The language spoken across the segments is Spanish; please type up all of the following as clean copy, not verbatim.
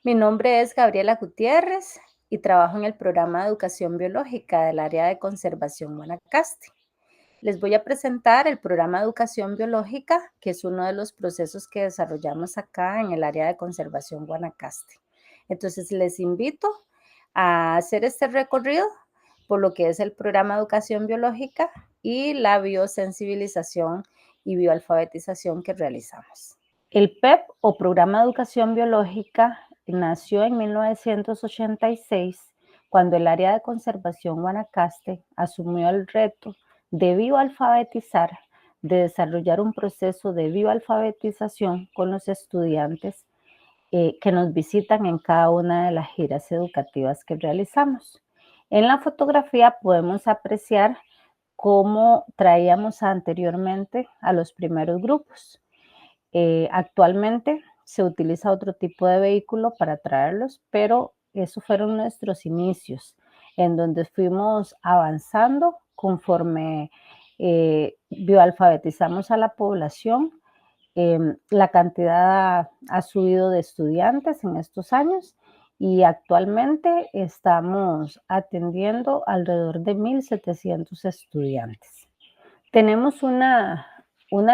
Mi nombre es Gabriela Gutiérrez y trabajo en el programa de educación biológica del área de conservación Guanacaste. Les voy a presentar el programa de educación biológica, que es uno de los procesos que desarrollamos acá en el área de conservación Guanacaste. Entonces, les invito a hacer este recorrido por lo que es el programa de educación biológica y la biosensibilización y bioalfabetización que realizamos. El PEP o Programa de Educación Biológica nació en 1986 cuando el área de conservación Guanacaste asumió el reto de bioalfabetizar, de desarrollar un proceso de bioalfabetización con los estudiantes que nos visitan en cada una de las giras educativas que realizamos. En la fotografía podemos apreciar cómo traíamos anteriormente a los primeros grupos. Actualmente se utiliza otro tipo de vehículo para traerlos, pero esos fueron nuestros inicios, en donde fuimos avanzando conforme bioalfabetizamos a la población. La cantidad ha subido de estudiantes en estos años y actualmente estamos atendiendo alrededor de 1,700 estudiantes. Tenemos una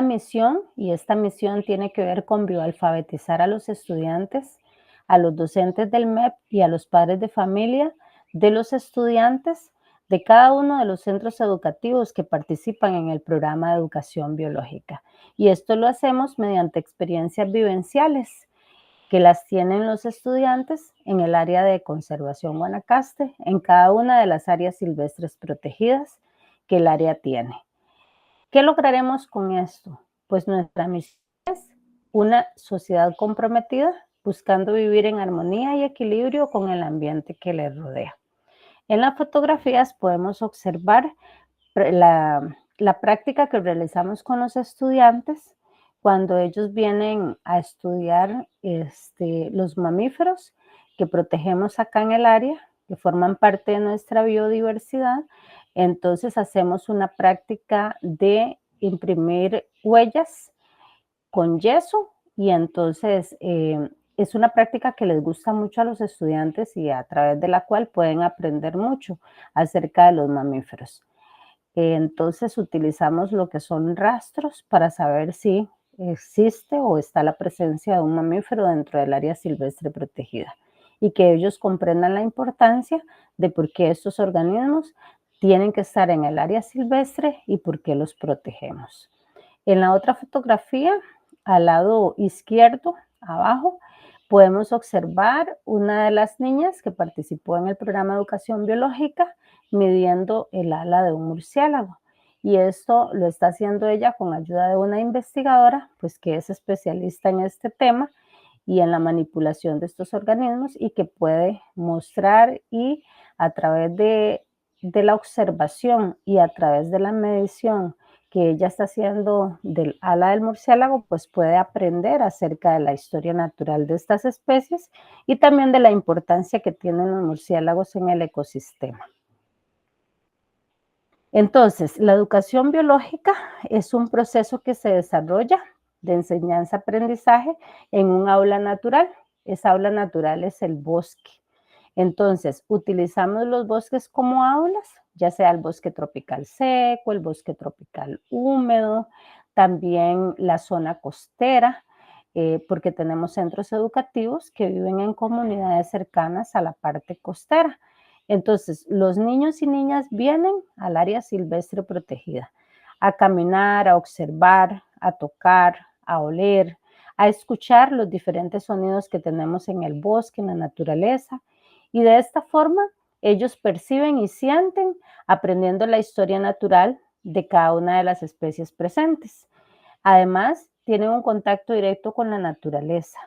misión y esta misión tiene que ver con bioalfabetizar a los estudiantes, a los docentes del MEP y a los padres de familia de los estudiantes de cada uno de los centros educativos que participan en el programa de educación biológica. Y esto lo hacemos mediante experiencias vivenciales que las tienen los estudiantes en el área de conservación Guanacaste, en cada una de las áreas silvestres protegidas que el área tiene. ¿Qué lograremos con esto? Pues nuestra misión es una sociedad comprometida buscando vivir en armonía y equilibrio con el ambiente que le rodea. En las fotografías podemos observar la práctica que realizamos con los estudiantes cuando ellos vienen a estudiar los mamíferos que protegemos acá en el área, que forman parte de nuestra biodiversidad. Entonces hacemos una práctica de imprimir huellas con yeso y entonces es una práctica que les gusta mucho a los estudiantes y a través de la cual pueden aprender mucho acerca de los mamíferos. Entonces utilizamos lo que son rastros para saber si existe o está la presencia de un mamífero dentro del área silvestre protegida y que ellos comprendan la importancia de por qué estos organismos tienen que estar en el área silvestre y por qué los protegemos. En la otra fotografía, al lado izquierdo, abajo, podemos observar una de las niñas que participó en el programa de educación biológica midiendo el ala de un murciélago. Y esto lo está haciendo ella con ayuda de una investigadora, pues que es especialista en este tema y en la manipulación de estos organismos y que puede mostrar y a través de la observación y a través de la medición que ella está haciendo del ala del murciélago, pues puede aprender acerca de la historia natural de estas especies y también de la importancia que tienen los murciélagos en el ecosistema. Entonces, la educación biológica es un proceso que se desarrolla de enseñanza-aprendizaje en un aula natural. Esa aula natural es el bosque. Entonces, utilizamos los bosques como aulas, ya sea el bosque tropical seco, el bosque tropical húmedo, también la zona costera, porque tenemos centros educativos que viven en comunidades cercanas a la parte costera. Entonces, los niños y niñas vienen al área silvestre protegida a caminar, a observar, a tocar, a oler, a escuchar los diferentes sonidos que tenemos en el bosque, en la naturaleza, y de esta forma ellos perciben y sienten aprendiendo la historia natural de cada una de las especies presentes. Además, tienen un contacto directo con la naturaleza,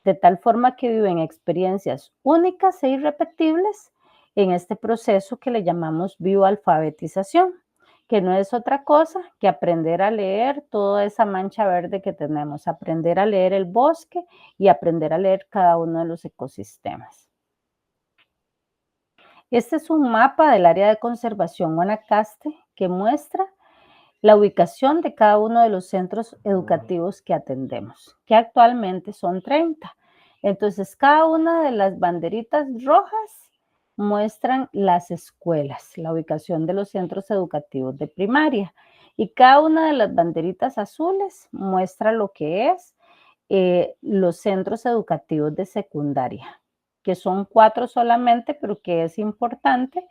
de tal forma que viven experiencias únicas e irrepetibles en este proceso que le llamamos bioalfabetización, que no es otra cosa que aprender a leer toda esa mancha verde que tenemos, aprender a leer el bosque y aprender a leer cada uno de los ecosistemas. Este es un mapa del área de conservación Guanacaste que muestra la ubicación de cada uno de los centros educativos que atendemos, que actualmente son 30. Entonces, cada una de las banderitas rojas muestran las escuelas, la ubicación de los centros educativos de primaria. Y cada una de las banderitas azules muestra lo que es los centros educativos de secundaria, que son 4 solamente, pero que es importante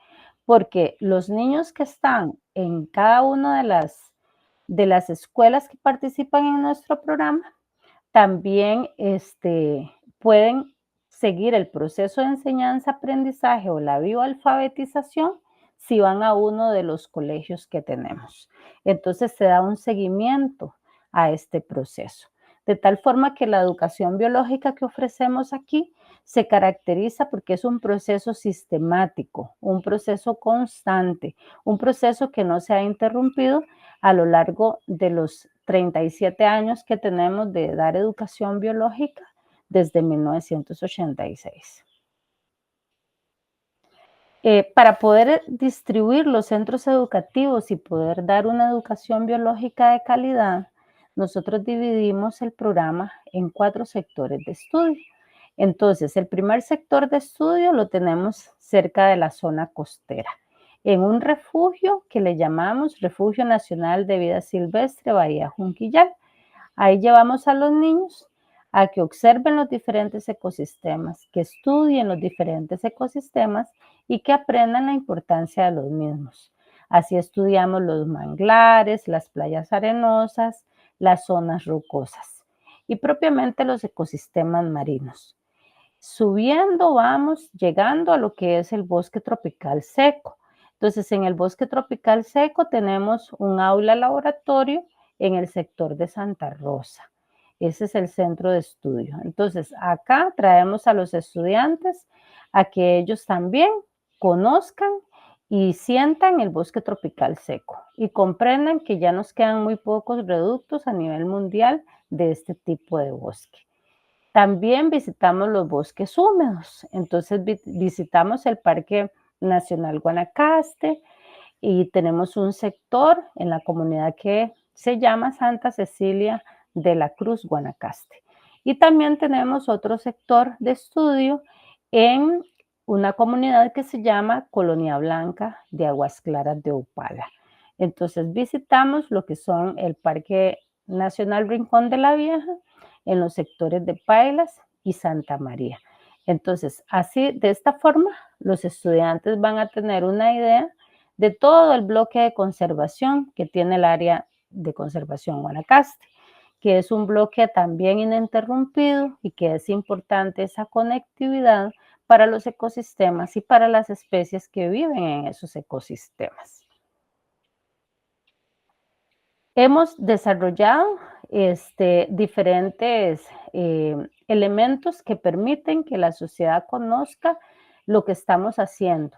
porque los niños que están en cada una de las escuelas que participan en nuestro programa también pueden seguir el proceso de enseñanza-aprendizaje o la bioalfabetización si van a uno de los colegios que tenemos. Entonces se da un seguimiento a este proceso. De tal forma que la educación biológica que ofrecemos aquí se caracteriza porque es un proceso sistemático, un proceso constante, un proceso que no se ha interrumpido a lo largo de los 37 años que tenemos de dar educación biológica desde 1986. Para poder distribuir los centros educativos y poder dar una educación biológica de calidad, nosotros dividimos el programa en 4 sectores de estudio. Entonces, el primer sector de estudio lo tenemos cerca de la zona costera, en un refugio que le llamamos Refugio Nacional de Vida Silvestre Bahía Junquillal. Ahí llevamos a los niños a que observen los diferentes ecosistemas, que estudien los diferentes ecosistemas y que aprendan la importancia de los mismos. Así estudiamos los manglares, las playas arenosas, las zonas rocosas y propiamente los ecosistemas marinos. Subiendo vamos llegando a lo que es el bosque tropical seco. Entonces, en el bosque tropical seco tenemos un aula laboratorio en el sector de Santa Rosa. Ese es el centro de estudio. Entonces, acá traemos a los estudiantes a que ellos también conozcan y sientan el bosque tropical seco y comprendan que ya nos quedan muy pocos reductos a nivel mundial de este tipo de bosque. También visitamos los bosques húmedos, entonces visitamos el Parque Nacional Guanacaste y tenemos un sector en la comunidad que se llama Santa Cecilia de la Cruz, Guanacaste. Y también tenemos otro sector de estudio en una comunidad que se llama Colonia Blanca de Aguas Claras de Upala. Entonces visitamos lo que son el Parque Nacional Rincón de la Vieja en los sectores de Pailas y Santa María. Entonces, así, de esta forma, los estudiantes van a tener una idea de todo el bloque de conservación que tiene el área de conservación Guanacaste, que es un bloque también ininterrumpido y que es importante esa conectividad para los ecosistemas y para las especies que viven en esos ecosistemas. Hemos desarrollado diferentes elementos que permiten que la sociedad conozca lo que estamos haciendo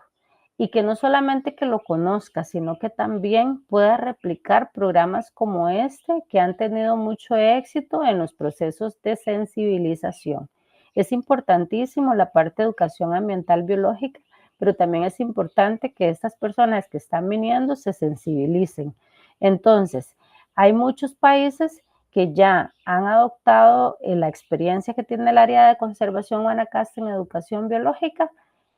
y que no solamente que lo conozca, sino que también pueda replicar programas como este que han tenido mucho éxito en los procesos de sensibilización. Es importantísimo la parte de educación ambiental biológica, pero también es importante que estas personas que están viniendo se sensibilicen. Entonces, hay muchos países que ya han adoptado la experiencia que tiene el área de conservación Guanacaste en educación biológica,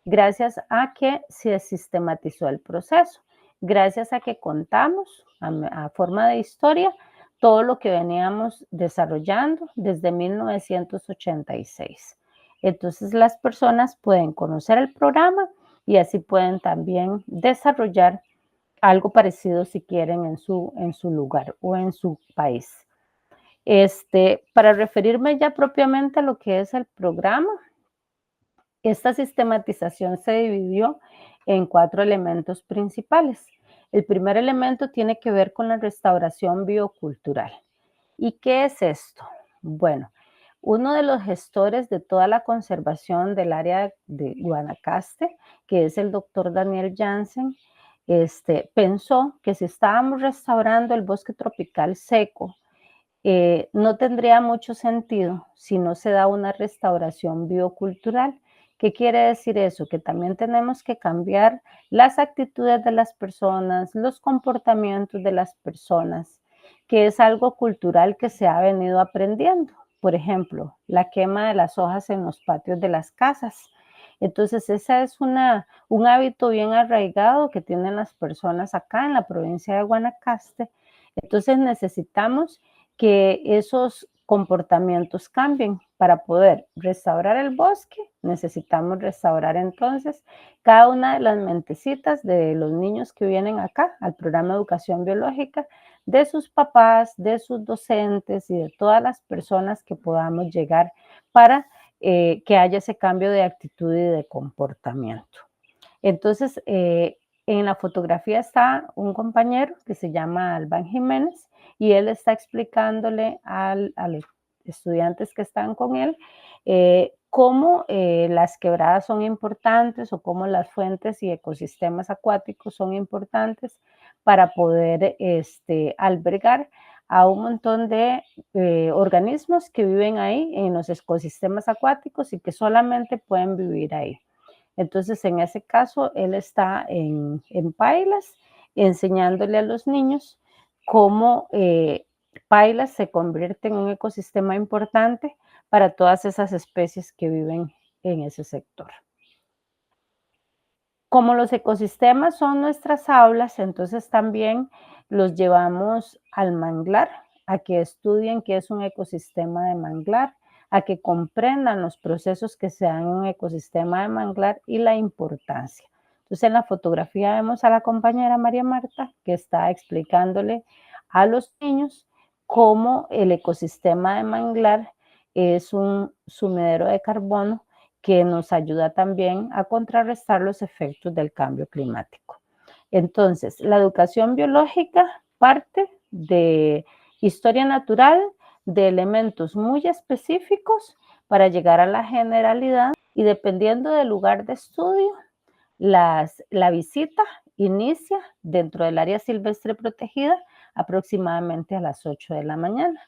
gracias a que se sistematizó el proceso, gracias a que contamos a forma de historia todo lo que veníamos desarrollando desde 1986. Entonces las personas pueden conocer el programa y así pueden también desarrollar algo parecido si quieren en su lugar o en su país. Para referirme ya propiamente a lo que es el programa, esta sistematización se dividió en 4 elementos principales. El primer elemento tiene que ver con la restauración biocultural. ¿Y qué es esto? Bueno, uno de los gestores de toda la conservación del área de Guanacaste, que es el doctor Daniel Jansen, pensó que si estábamos restaurando el bosque tropical seco, no tendría mucho sentido si no se da una restauración biocultural. ¿Qué quiere decir eso? Que también tenemos que cambiar las actitudes de las personas, los comportamientos de las personas, que es algo cultural que se ha venido aprendiendo. por ejemplo, la quema de las hojas en los patios de las casas. Entonces, esa es un hábito bien arraigado que tienen las personas acá en la provincia de Guanacaste. Entonces, necesitamos que esos comportamientos cambien. Para poder restaurar el bosque, necesitamos restaurar entonces cada una de las mentecitas de los niños que vienen acá al programa de educación biológica, de sus papás, de sus docentes y de todas las personas que podamos llegar para que haya ese cambio de actitud y de comportamiento. Entonces, en la fotografía está un compañero que se llama Alban Jiménez y él está explicándole a los estudiantes que están con él cómo las quebradas son importantes o cómo las fuentes y ecosistemas acuáticos son importantes para poder albergar a un montón de organismos que viven ahí en los ecosistemas acuáticos y que solamente pueden vivir ahí. Entonces, en ese caso, él está en Pailas enseñándole a los niños cómo Pailas se convierte en un ecosistema importante para todas esas especies que viven en ese sector. Como los ecosistemas son nuestras aulas, entonces también los llevamos al manglar, a que estudien qué es un ecosistema de manglar, a que comprendan los procesos que se dan en un ecosistema de manglar y la importancia. Entonces, en la fotografía vemos a la compañera María Marta que está explicándole a los niños cómo el ecosistema de manglar es un sumidero de carbono que nos ayuda también a contrarrestar los efectos del cambio climático. Entonces, la educación biológica parte de historia natural, de elementos muy específicos para llegar a la generalidad y dependiendo del lugar de estudio, la visita inicia dentro del área silvestre protegida aproximadamente a las 8 de la mañana.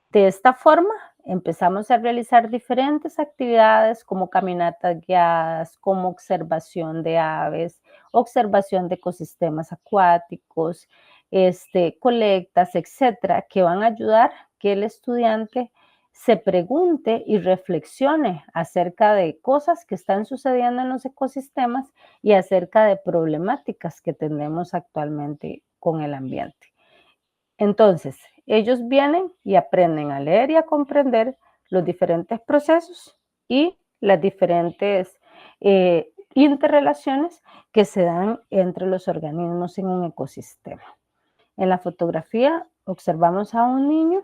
De esta forma, empezamos a realizar diferentes actividades como caminatas guiadas, como observación de aves, observación de ecosistemas acuáticos, colectas, etcétera, que van a ayudar que el estudiante se pregunte y reflexione acerca de cosas que están sucediendo en los ecosistemas y acerca de problemáticas que tenemos actualmente con el ambiente. Entonces, ellos vienen y aprenden a leer y a comprender los diferentes procesos y las diferentes interrelaciones que se dan entre los organismos en un ecosistema. En la fotografía observamos a un niño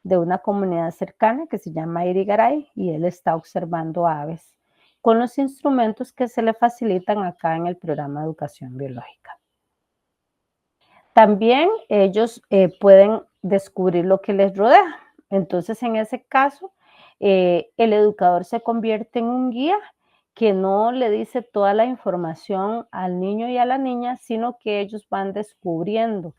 de una comunidad cercana que se llama Irigaray y él está observando aves con los instrumentos que se le facilitan acá en el programa de educación biológica. También ellos pueden descubrir lo que les rodea. Entonces, en ese caso, el educador se convierte en un guía que no le dice toda la información al niño y a la niña, sino que ellos van descubriendo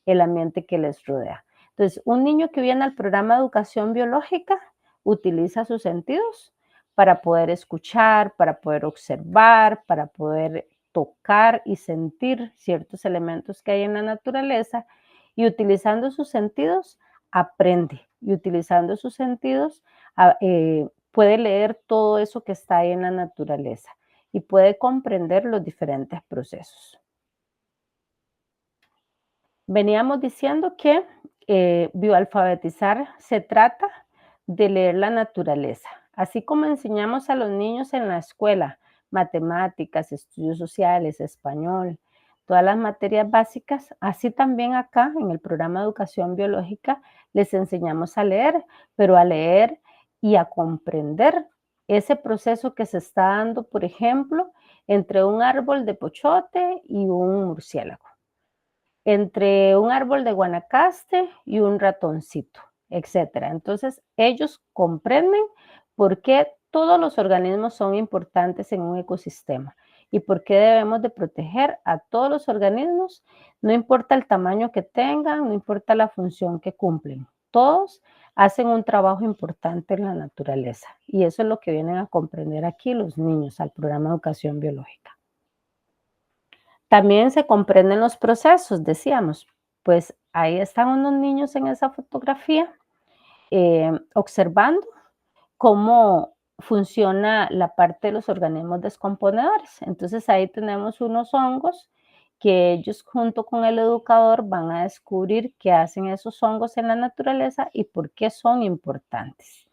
el ambiente que les rodea. Entonces, un niño que viene al programa de educación biológica utiliza sus sentidos para poder escuchar, para poder observar, para poder tocar y sentir ciertos elementos que hay en la naturaleza y utilizando sus sentidos aprende y utilizando sus sentidos puede leer todo eso que está ahí en la naturaleza y puede comprender los diferentes procesos. Veníamos diciendo que bioalfabetizar se trata de leer la naturaleza, así como enseñamos a los niños en la escuela matemáticas, estudios sociales, español, todas las materias básicas, así también acá en el programa de educación biológica les enseñamos a leer, pero a leer y a comprender ese proceso que se está dando, por ejemplo, entre un árbol de pochote y un murciélago, entre un árbol de Guanacaste y un ratoncito, etcétera. Entonces, ellos comprenden por qué todos los organismos son importantes en un ecosistema y por qué debemos de proteger a todos los organismos, no importa el tamaño que tengan, no importa la función que cumplen. Todos hacen un trabajo importante en la naturaleza y eso es lo que vienen a comprender aquí los niños al programa de educación biológica. También se comprenden los procesos, decíamos, pues ahí están unos niños en esa fotografía observando cómo funciona la parte de los organismos descomponedores. Entonces ahí tenemos unos hongos que ellos junto con el educador van a descubrir qué hacen esos hongos en la naturaleza y por qué son importantes.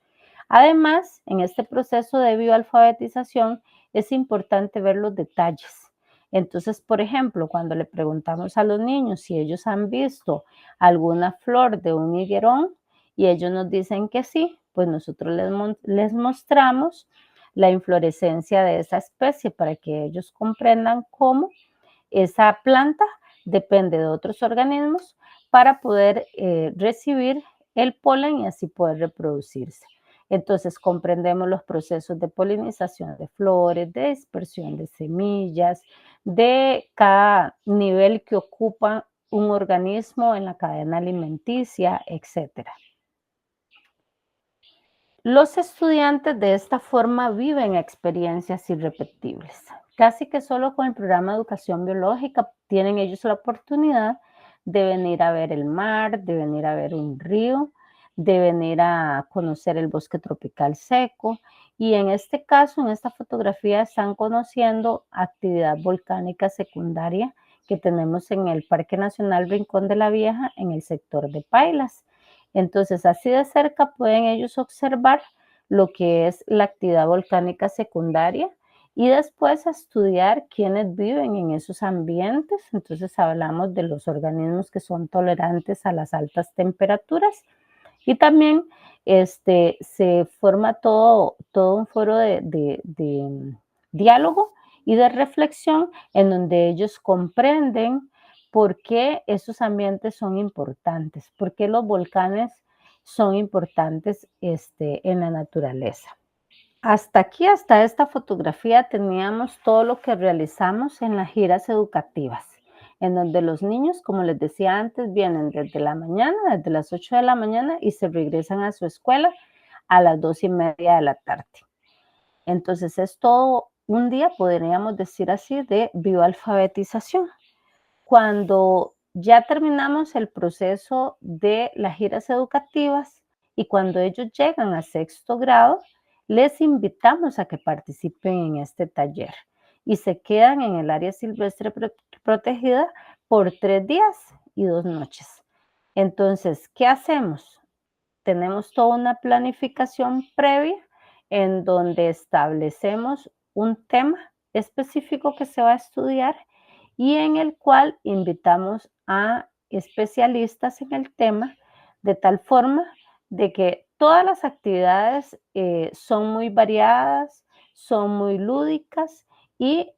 Además, en este proceso de bioalfabetización es importante ver los detalles. Entonces, por ejemplo, cuando le preguntamos a los niños si ellos han visto alguna flor de un higuerón y ellos nos dicen que sí, pues nosotros les mostramos la inflorescencia de esa especie para que ellos comprendan cómo esa planta depende de otros organismos para poder recibir el polen y así poder reproducirse. Entonces comprendemos los procesos de polinización de flores, de dispersión de semillas, de cada nivel que ocupa un organismo en la cadena alimenticia, etcétera. Los estudiantes de esta forma viven experiencias irrepetibles. Casi que solo con el programa de educación biológica tienen ellos la oportunidad de venir a ver el mar, de venir a ver un río, de venir a conocer el bosque tropical seco. Y en este caso, en esta fotografía, están conociendo actividad volcánica secundaria que tenemos en el Parque Nacional Rincón de la Vieja, en el sector de Pailas. Entonces, así de cerca pueden ellos observar lo que es la actividad volcánica secundaria y después estudiar quiénes viven en esos ambientes. Entonces, hablamos de los organismos que son tolerantes a las altas temperaturas y también se forma todo un foro de diálogo y de reflexión en donde ellos comprenden por qué esos ambientes son importantes, por qué los volcanes son importantes en la naturaleza. Hasta aquí, hasta esta fotografía, teníamos todo lo que realizamos en las giras educativas, en donde los niños, como les decía antes, vienen desde la mañana, desde las 8 de la mañana y se regresan a su escuela a las 2:30 de la tarde. Entonces es todo un día, podríamos decir así, de bioalfabetización. Cuando ya terminamos el proceso de las giras educativas y cuando ellos llegan a sexto grado, les invitamos a que participen en este taller y se quedan en el área silvestre protegida por 3 días y 2 noches. Entonces, ¿qué hacemos? Tenemos toda una planificación previa en donde establecemos un tema específico que se va a estudiar y en el cual invitamos a especialistas en el tema de tal forma de que todas las actividades son muy variadas, son muy lúdicas y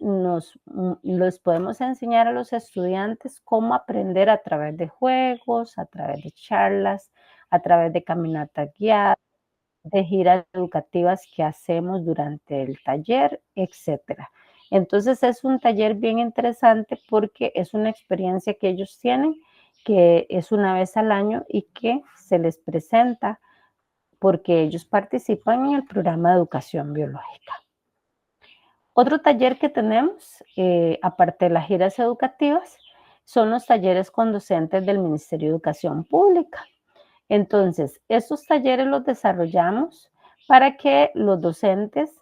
les podemos enseñar a los estudiantes cómo aprender a través de juegos, a través de charlas, a través de caminatas guiadas, de giras educativas que hacemos durante el taller, etcétera. Entonces es un taller bien interesante porque es una experiencia que ellos tienen, que es una vez al año y que se les presenta porque ellos participan en el programa de educación biológica. Otro taller que tenemos, aparte de las giras educativas, son los talleres con docentes del Ministerio de Educación Pública. Entonces, estos talleres los desarrollamos para que los docentes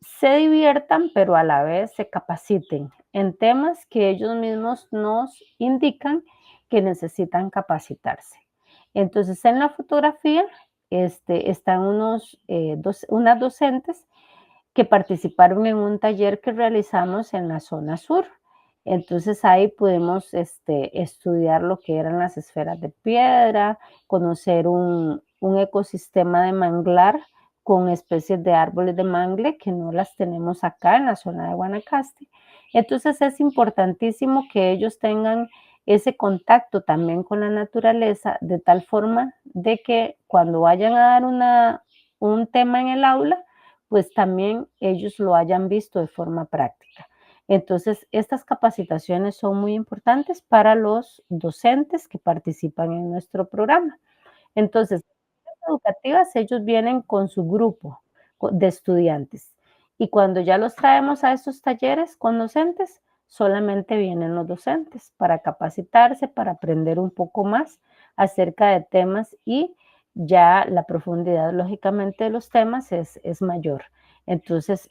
se diviertan, pero a la vez se capaciten en temas que ellos mismos nos indican que necesitan capacitarse. Entonces, en la fotografía están unas docentes que participaron en un taller que realizamos en la zona sur. Entonces ahí pudimos estudiar lo que eran las esferas de piedra, conocer un ecosistema de manglar con especies de árboles de mangle que no las tenemos acá en la zona de Guanacaste. Entonces es importantísimo que ellos tengan ese contacto también con la naturaleza de tal forma de que cuando vayan a dar un tema en el aula, pues también ellos lo hayan visto de forma práctica. Entonces, estas capacitaciones son muy importantes para los docentes que participan en nuestro programa. Entonces, las educativas, ellos vienen con su grupo de estudiantes y cuando ya los traemos a estos talleres con docentes, solamente vienen los docentes para capacitarse, para aprender un poco más acerca de temas y ya la profundidad, lógicamente, de los temas es mayor. Entonces,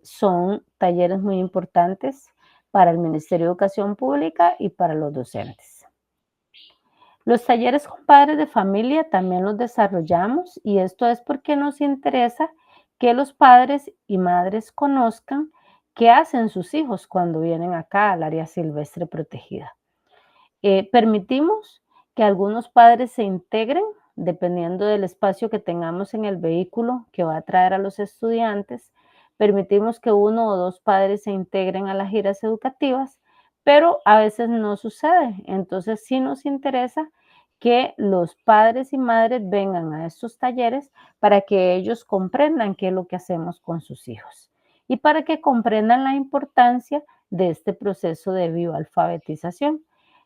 son talleres muy importantes para el Ministerio de Educación Pública y para los docentes. Los talleres con padres de familia también los desarrollamos y esto es porque nos interesa que los padres y madres conozcan qué hacen sus hijos cuando vienen acá al área silvestre protegida. Permitimos que algunos padres se integren dependiendo del espacio que tengamos en el vehículo que va a traer a los estudiantes. Permitimos que uno o dos padres se integren a las giras educativas, pero a veces no sucede. Entonces sí nos interesa que los padres y madres vengan a estos talleres para que ellos comprendan qué es lo que hacemos con sus hijos y para que comprendan la importancia de este proceso de bioalfabetización.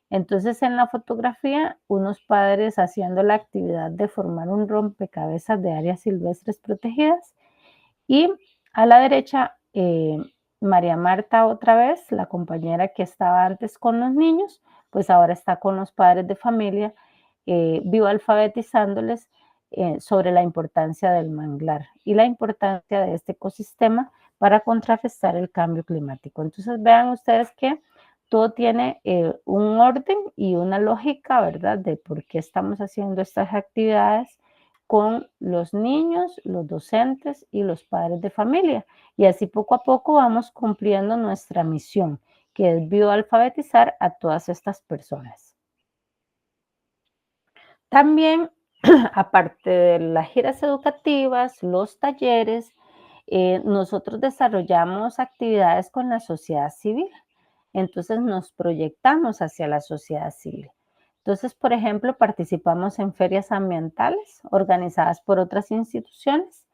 Entonces, en la fotografía, unos padres haciendo la actividad de formar un rompecabezas de áreas silvestres protegidas y a la derecha, María Marta otra vez, la compañera que estaba antes con los niños, pues ahora está con los padres de familia, bioalfabetizándoles sobre la importancia del manglar y la importancia de este ecosistema para contrarrestar el cambio climático. Entonces, vean ustedes que todo tiene un orden y una lógica, ¿verdad? De por qué estamos haciendo estas actividades con los niños, los docentes y los padres de familia. Y así poco a poco vamos cumpliendo nuestra misión, que es bioalfabetizar a todas estas personas. También, aparte de las giras educativas, los talleres, nosotros desarrollamos actividades con la sociedad civil. Entonces nos proyectamos hacia la sociedad civil. Entonces, por ejemplo, participamos en ferias ambientales organizadas por otras instituciones.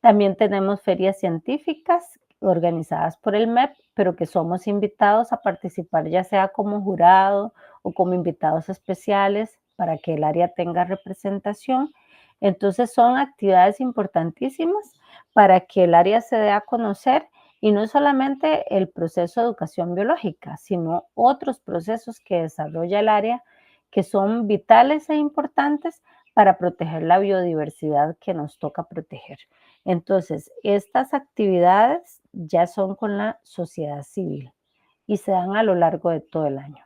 También tenemos ferias científicas organizadas por el MEP, pero que somos invitados a participar ya sea como jurado o como invitados especiales para que el área tenga representación. Entonces son actividades importantísimas para que el área se dé a conocer y no solamente el proceso de educación biológica, sino otros procesos que desarrolla el área que son vitales e importantes para proteger la biodiversidad que nos toca proteger. Entonces, estas actividades ya son con la sociedad civil y se dan a lo largo de todo el año.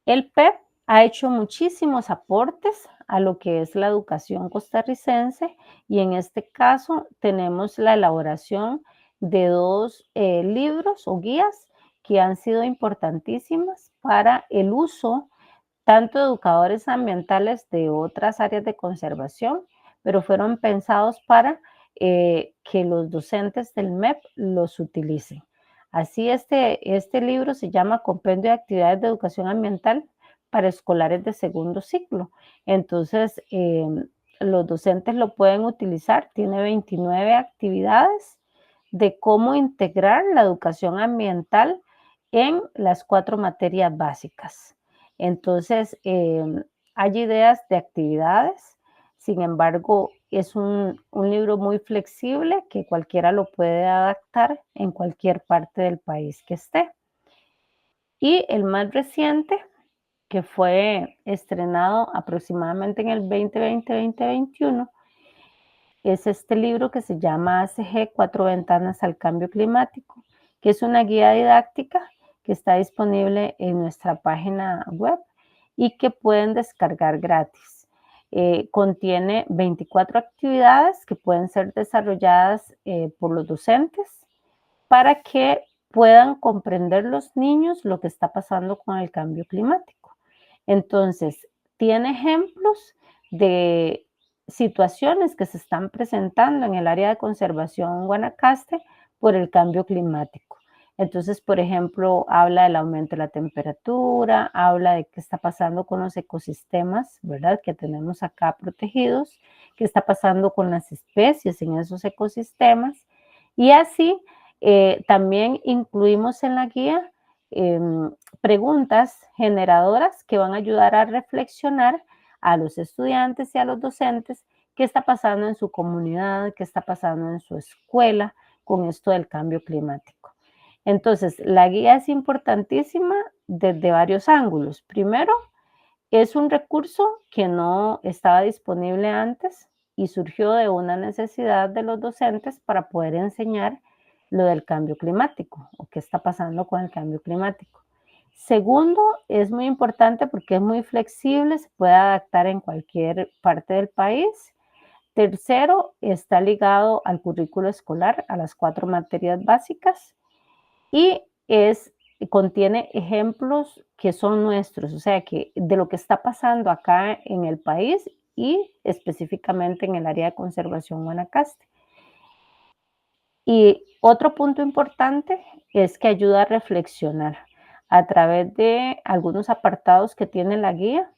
El PEP ha hecho muchísimos aportes a lo que es la educación costarricense y en este caso tenemos la elaboración de dos libros o guías que han sido importantísimas para el uso tanto educadores ambientales de otras áreas de conservación, pero fueron pensados para que los docentes del MEP los utilicen. Así, este libro se llama Compendio de Actividades de Educación Ambiental para Escolares de Segundo Ciclo. Entonces, los docentes lo pueden utilizar. Tiene 29 actividades de cómo integrar la educación ambiental en las 4 materias básicas. Entonces, hay ideas de actividades, sin embargo, es un libro muy flexible que cualquiera lo puede adaptar en cualquier parte del país que esté. Y el más reciente, que fue estrenado aproximadamente en el 2020-2021, es este libro que se llama ACG, Cuatro Ventanas al Cambio Climático, que es una guía didáctica que está disponible en nuestra página web y que pueden descargar gratis. Contiene 24 actividades que pueden ser desarrolladas por los docentes para que puedan comprender los niños lo que está pasando con el cambio climático. Entonces, tiene ejemplos de situaciones que se están presentando en el área de conservación Guanacaste por el cambio climático. Entonces, por ejemplo, habla del aumento de la temperatura, habla de qué está pasando con los ecosistemas, ¿verdad? Que tenemos acá protegidos, qué está pasando con las especies en esos ecosistemas. Y así, también incluimos en la guía preguntas generadoras que van a ayudar a reflexionar a los estudiantes y a los docentes qué está pasando en su comunidad, qué está pasando en su escuela con esto del cambio climático. Entonces, la guía es importantísima desde varios ángulos. Primero, Es un recurso que no estaba disponible antes y surgió de una necesidad de los docentes para poder enseñar lo del cambio climático o qué está pasando con el cambio climático. Segundo, es muy importante porque es muy flexible, se puede adaptar en cualquier parte del país. Tercero, está ligado al currículo escolar, a las 4 materias básicas y contiene ejemplos que son nuestros, o sea, que de lo que está pasando acá en el país y específicamente en el área de conservación Guanacaste. Y otro punto importante es que ayuda a reflexionar a través de algunos apartados que tiene la guía,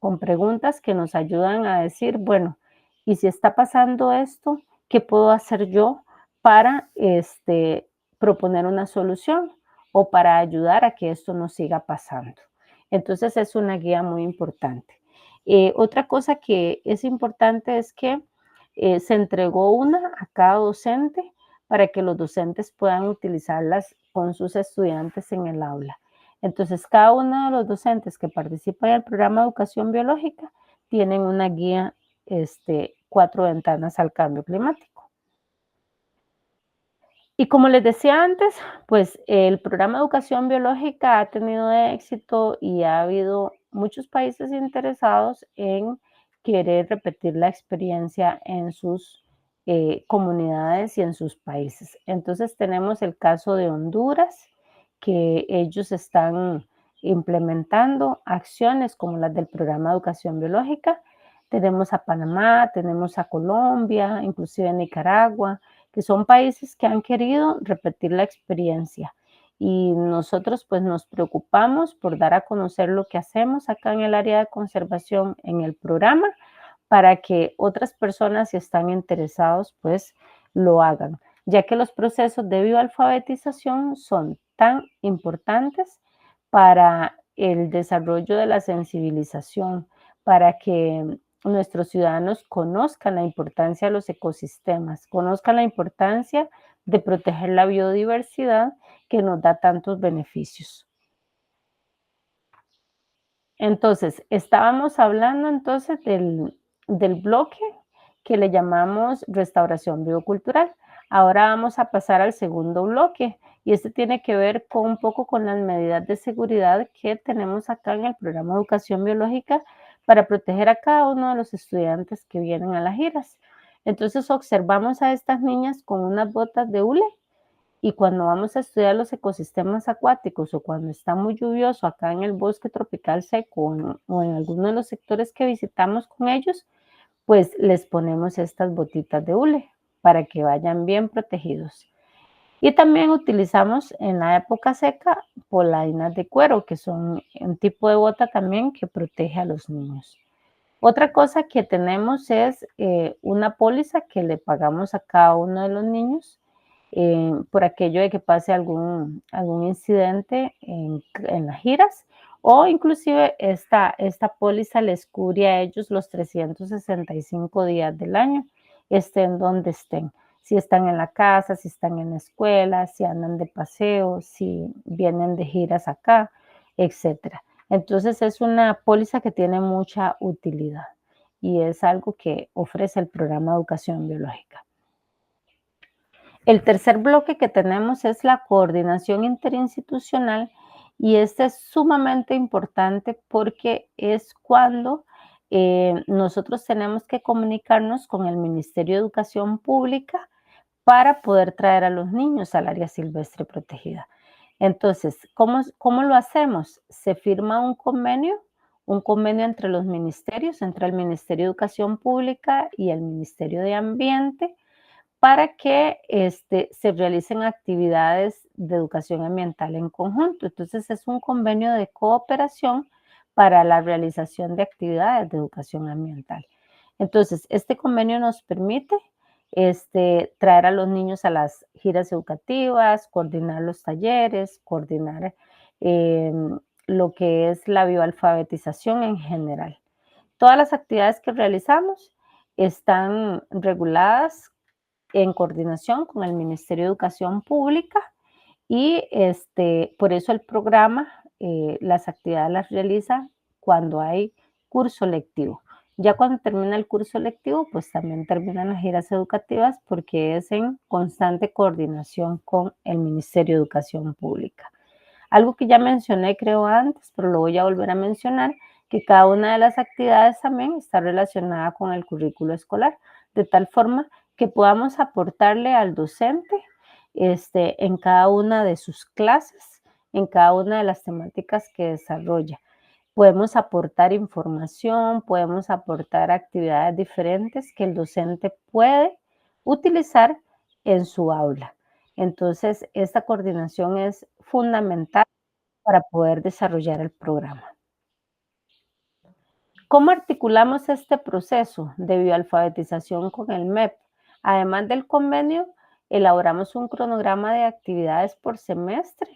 con preguntas que nos ayudan a decir, bueno, y si está pasando esto, ¿qué puedo hacer yo para proponer una solución o para ayudar a que esto no siga pasando? Entonces es una guía muy importante. Otra cosa que es importante es que se entregó una a cada docente para que los docentes puedan utilizarlas con sus estudiantes en el aula. Entonces, cada uno de los docentes que participan en el programa de educación biológica tienen una guía, 4 ventanas al cambio climático. Y como les decía antes, pues el programa de educación biológica ha tenido éxito y ha habido muchos países interesados en querer repetir la experiencia en sus comunidades y en sus países. Entonces tenemos el caso de Honduras, que ellos están implementando acciones como las del programa de educación biológica. Tenemos a Panamá, tenemos a Colombia, inclusive Nicaragua, que son países que han querido repetir la experiencia. Y nosotros pues nos preocupamos por dar a conocer lo que hacemos acá en el área de conservación en el programa para que otras personas, si están interesados, pues lo hagan, ya que los procesos de bioalfabetización son tan importantes para el desarrollo de la sensibilización, para que nuestros ciudadanos conozcan la importancia de los ecosistemas, conozcan la importancia de proteger la biodiversidad que nos da tantos beneficios. Entonces, estábamos hablando entonces del bloque que le llamamos restauración biocultural. Ahora vamos a pasar al segundo bloque y este tiene que ver con un poco con las medidas de seguridad que tenemos acá en el programa de educación biológica para proteger a cada uno de los estudiantes que vienen a las giras. Entonces observamos a estas niñas con unas botas de hule y cuando vamos a estudiar los ecosistemas acuáticos o cuando está muy lluvioso acá en el bosque tropical seco o en alguno de los sectores que visitamos con ellos, pues les ponemos estas botitas de hule para que vayan bien protegidos. Y también utilizamos en la época seca polainas de cuero, que son un tipo de bota también que protege a los niños. Otra cosa que tenemos es una póliza que le pagamos a cada uno de los niños por aquello de que pase algún incidente en las giras o inclusive esta póliza les cubre a ellos los 365 días del año, estén donde estén. Si están en la casa, si están en la escuela, si andan de paseo, si vienen de giras acá, etcétera. Entonces es una póliza que tiene mucha utilidad y es algo que ofrece el programa de educación biológica. El tercer bloque que tenemos es la coordinación interinstitucional y este es sumamente importante porque es cuando nosotros tenemos que comunicarnos con el Ministerio de Educación Pública para poder traer a los niños al área silvestre protegida. Entonces, ¿cómo lo hacemos? Se firma un convenio entre los ministerios, entre el Ministerio de Educación Pública y el Ministerio de Ambiente, para que se realicen actividades de educación ambiental en conjunto. Entonces, es un convenio de cooperación para la realización de actividades de educación ambiental. Entonces, este convenio nos permite traer a los niños a las giras educativas, coordinar los talleres, coordinar lo que es la bioalfabetización en general. Todas las actividades que realizamos están reguladas en coordinación con el Ministerio de Educación Pública y por eso el programa, las actividades las realiza cuando hay curso lectivo. Ya cuando termina el curso lectivo, pues también terminan las giras educativas porque es en constante coordinación con el Ministerio de Educación Pública. Algo que ya mencioné creo antes, pero lo voy a volver a mencionar, que cada una de las actividades también está relacionada con el currículo escolar, de tal forma que podamos aportarle al docente en cada una de sus clases, en cada una de las temáticas que desarrolla. Podemos aportar información, podemos aportar actividades diferentes que el docente puede utilizar en su aula. Entonces, esta coordinación es fundamental para poder desarrollar el programa. ¿Cómo articulamos este proceso de bioalfabetización con el MEP? Además del convenio, elaboramos un cronograma de actividades por semestre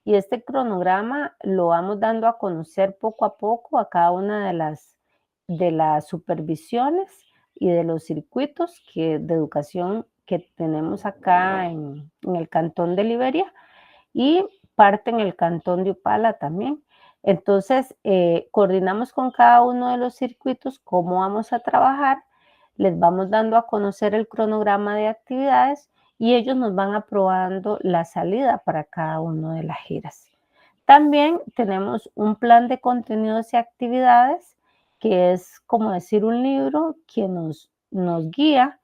y este cronograma lo vamos dando a conocer poco a poco a cada una de las supervisiones y de los circuitos de educación que tenemos acá en el cantón de Liberia y parte en el cantón de Upala también. Entonces, coordinamos con cada uno de los circuitos cómo vamos a trabajar, les vamos dando a conocer el cronograma de actividades y ellos nos van aprobando la salida para cada una de las giras. También tenemos un plan de contenidos y actividades que es como decir un libro que nos guía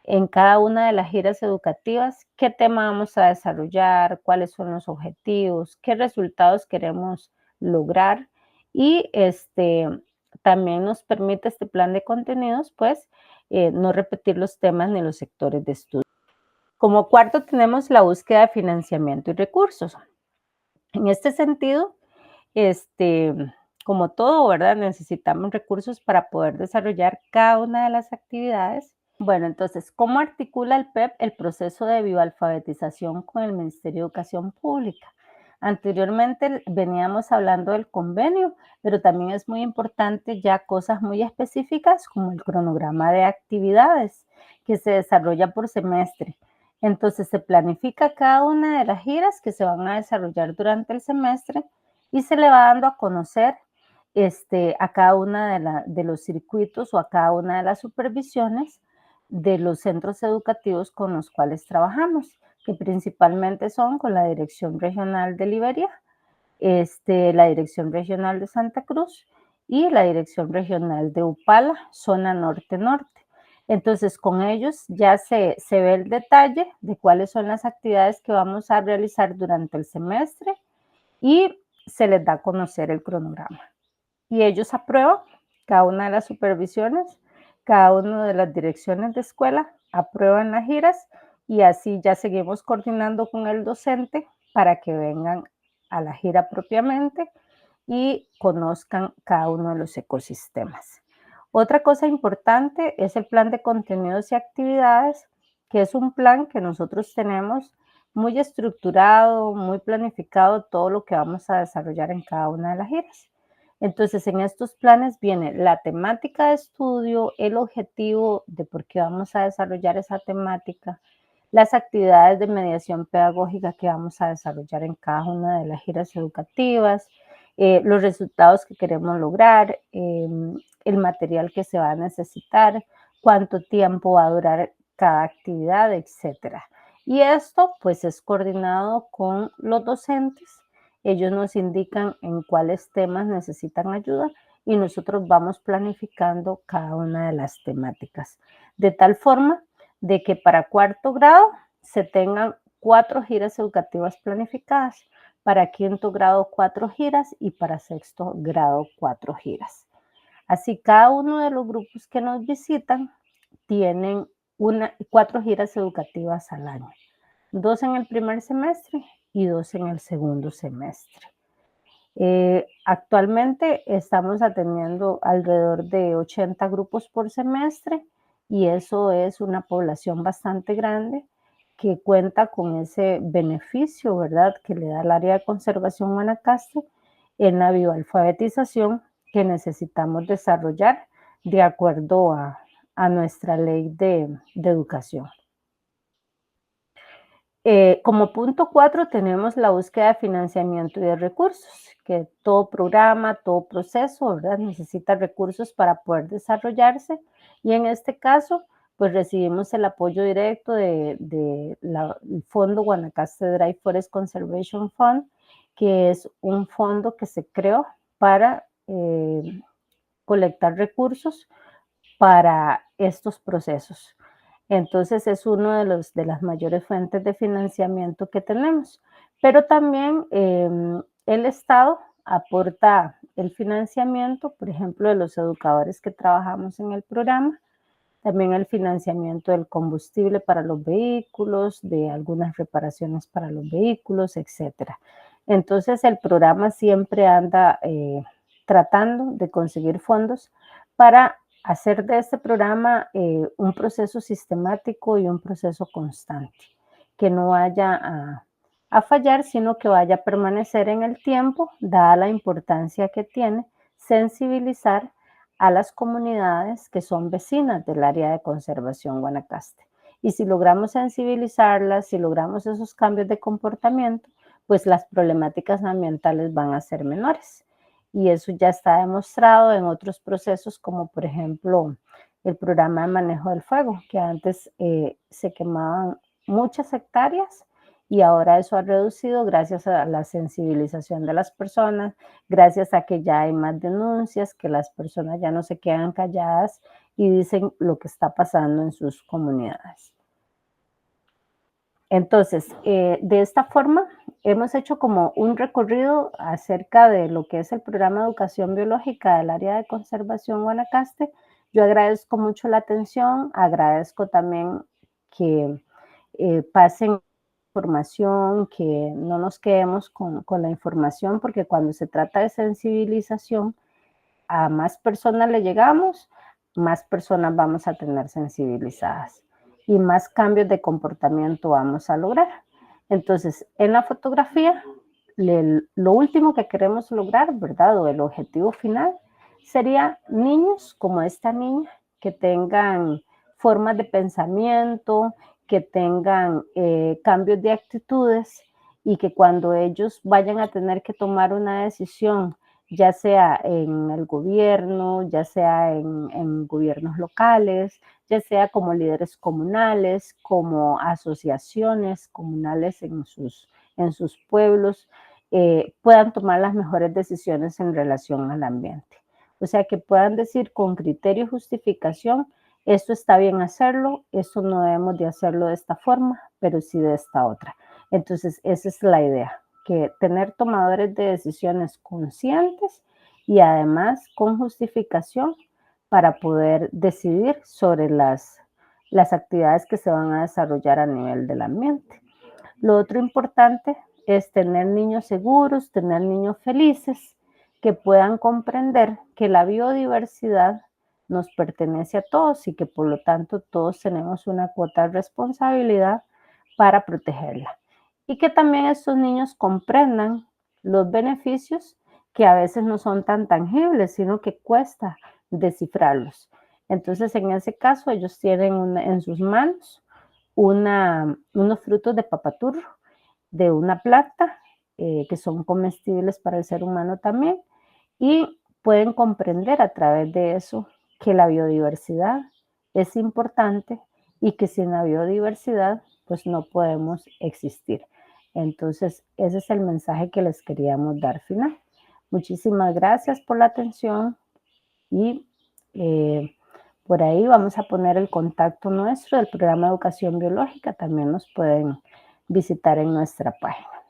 en cada una de las giras educativas, qué tema vamos a desarrollar, cuáles son los objetivos, qué resultados queremos lograr y también nos permite este plan de contenidos, pues, no repetir los temas ni los sectores de estudio. Como cuarto tenemos la búsqueda de financiamiento y recursos. En este sentido, este, como todo, ¿verdad? Necesitamos recursos para poder desarrollar cada una de las actividades. Bueno, entonces, ¿cómo articula el PEP el proceso de bioalfabetización con el Ministerio de Educación Pública? Anteriormente veníamos hablando del convenio, pero también es muy importante ya cosas muy específicas como el cronograma de actividades que se desarrolla por semestre. Entonces, se planifica cada una de las giras que se van a desarrollar durante el semestre y se le va dando a conocer a cada una de los circuitos o a cada una de las supervisiones de los centros educativos con los cuales trabajamos, que principalmente son con la Dirección Regional de Liberia, la Dirección Regional de Santa Cruz y la Dirección Regional de Upala, zona norte-norte. Entonces, con ellos ya se ve el detalle de cuáles son las actividades que vamos a realizar durante el semestre y se les da a conocer el cronograma. Y ellos aprueban cada una de las supervisiones, cada una de las direcciones de escuela, aprueban las giras y así ya seguimos coordinando con el docente para que vengan a la gira propiamente y conozcan cada uno de los ecosistemas. Otra cosa importante es el plan de contenidos y actividades, que es un plan que nosotros tenemos muy estructurado, muy planificado, todo lo que vamos a desarrollar en cada una de las giras. Entonces, en estos planes viene la temática de estudio, el objetivo de por qué vamos a desarrollar esa temática, las actividades de mediación pedagógica que vamos a desarrollar en cada una de las giras educativas, los resultados que queremos lograr, el material que se va a necesitar, cuánto tiempo va a durar cada actividad, etcétera. Y esto pues es coordinado con los docentes. Ellos nos indican en cuáles temas necesitan ayuda y nosotros vamos planificando cada una de las temáticas. De tal forma de que para cuarto grado se tengan 4 giras educativas planificadas, para quinto grado 4 giras y para sexto grado 4 giras. Así cada uno de los grupos que nos visitan tienen 4 giras educativas al año, 2 en el primer semestre y 2 en el segundo semestre. Actualmente estamos atendiendo alrededor de 80 grupos por semestre y eso es una población bastante grande que cuenta con ese beneficio, ¿verdad?, que le da el área de conservación Guanacaste en la bioalfabetización que necesitamos desarrollar de acuerdo a nuestra ley de educación. Como punto 4 tenemos la búsqueda de financiamiento y de recursos, que todo programa, todo proceso, ¿verdad? Necesita recursos para poder desarrollarse y en este caso, pues recibimos el apoyo directo del Fondo Guanacaste Dry Forest Conservation Fund, que es un fondo que se creó para colectar recursos para estos procesos. Entonces es uno de las mayores fuentes de financiamiento que tenemos. Pero también el Estado aporta el financiamiento, por ejemplo, de los educadores que trabajamos en el programa, también el financiamiento del combustible para los vehículos, de algunas reparaciones para los vehículos, etcétera. Entonces el programa siempre anda tratando de conseguir fondos para hacer de este programa un proceso sistemático y un proceso constante, que no vaya a fallar, sino que vaya a permanecer en el tiempo, dada la importancia que tiene sensibilizar a las comunidades que son vecinas del área de conservación Guanacaste. Y si logramos sensibilizarlas, si logramos esos cambios de comportamiento, pues las problemáticas ambientales van a ser menores. Y eso ya está demostrado en otros procesos, como por ejemplo el programa de manejo del fuego, que antes se quemaban muchas hectáreas y ahora eso ha reducido gracias a la sensibilización de las personas, gracias a que ya hay más denuncias, que las personas ya no se quedan calladas y dicen lo que está pasando en sus comunidades. Entonces, de esta forma, hemos hecho como un recorrido acerca de lo que es el programa de educación biológica del área de conservación Guanacaste. Yo agradezco mucho la atención, agradezco también que pasen información, que no nos quedemos con la información, porque cuando se trata de sensibilización, a más personas le llegamos, más personas vamos a tener sensibilizadas y más cambios de comportamiento vamos a lograr. Entonces, en la fotografía, lo último que queremos lograr, ¿verdad? O el objetivo final sería niños como esta niña que tengan formas de pensamiento, que tengan cambios de actitudes y que cuando ellos vayan a tener que tomar una decisión, ya sea en el gobierno, ya sea en gobiernos locales, ya sea como líderes comunales, como asociaciones comunales en sus pueblos, puedan tomar las mejores decisiones en relación al ambiente. O sea, que puedan decir con criterio y justificación, esto está bien hacerlo, esto no debemos de hacerlo de esta forma, pero sí de esta otra. Entonces, esa es la idea, que tener tomadores de decisiones conscientes y además con justificación para poder decidir sobre las actividades que se van a desarrollar a nivel del ambiente. Lo otro importante es tener niños seguros, tener niños felices, que puedan comprender que la biodiversidad nos pertenece a todos y que por lo tanto todos tenemos una cuota de responsabilidad para protegerla. Y que también estos niños comprendan los beneficios que a veces no son tan tangibles, sino que cuesta descifrarlos. Entonces, en ese caso, ellos tienen en sus manos unos frutos de papaturro de una planta que son comestibles para el ser humano también y pueden comprender a través de eso que la biodiversidad es importante y que sin la biodiversidad pues no podemos existir. Entonces, ese es el mensaje que les queríamos dar final. Muchísimas gracias por la atención y por ahí vamos a poner el contacto nuestro del programa de educación biológica. También nos pueden visitar en nuestra página.